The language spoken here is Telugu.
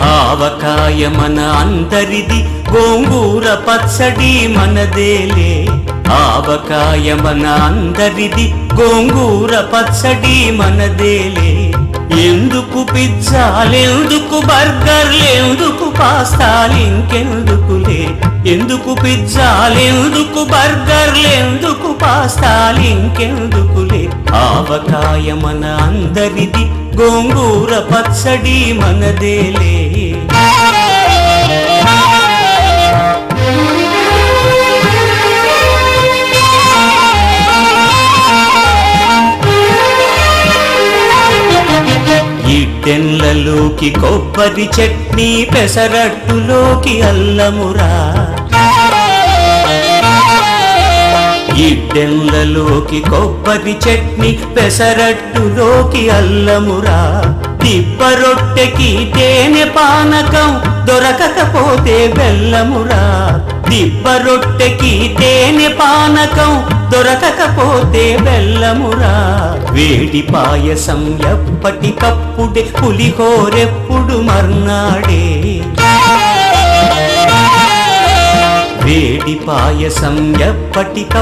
ఆవకాయ మన అందరిది, గోంగూర పచ్చడి మనదేలే. ఆవకాయ మన అందరిది, గోంగూర పచ్చడి మనదేలే. ఎందుకు పిజ్జాలెందుకు బర్గర్లెందుకు పాస్తాలింకెందుకులే. ఎందుకు పిజ్జాలెందుకు బర్గర్లెందుకు పాస్తాలింకెందుకులే. ఆవకాయ మన అందరిది, గోంగూర పచ్చడి మనదేలే. ఇడ్డెన్లలోకి కొబ్బరి చట్నీ, పెసరట్టులోకి అల్లమురా. ఇడ్డెన్లలోకి కొబ్బరి చట్నీ, పెసరట్టులోకి అల్లమురా. దిబ్బ రొట్టెకి తేనె పానకం, దొరకకపోతే బెల్లమురా. దిబ్బ రొట్టెకి తేనె పానకం, దొరకకపోతే బెల్లమురా. వేడి పాయసం ఎప్పటికప్పుడే, పులిహోరెప్పుడు మర్నాడే. వేడి పాయసం ఎప్పటికప్పుడు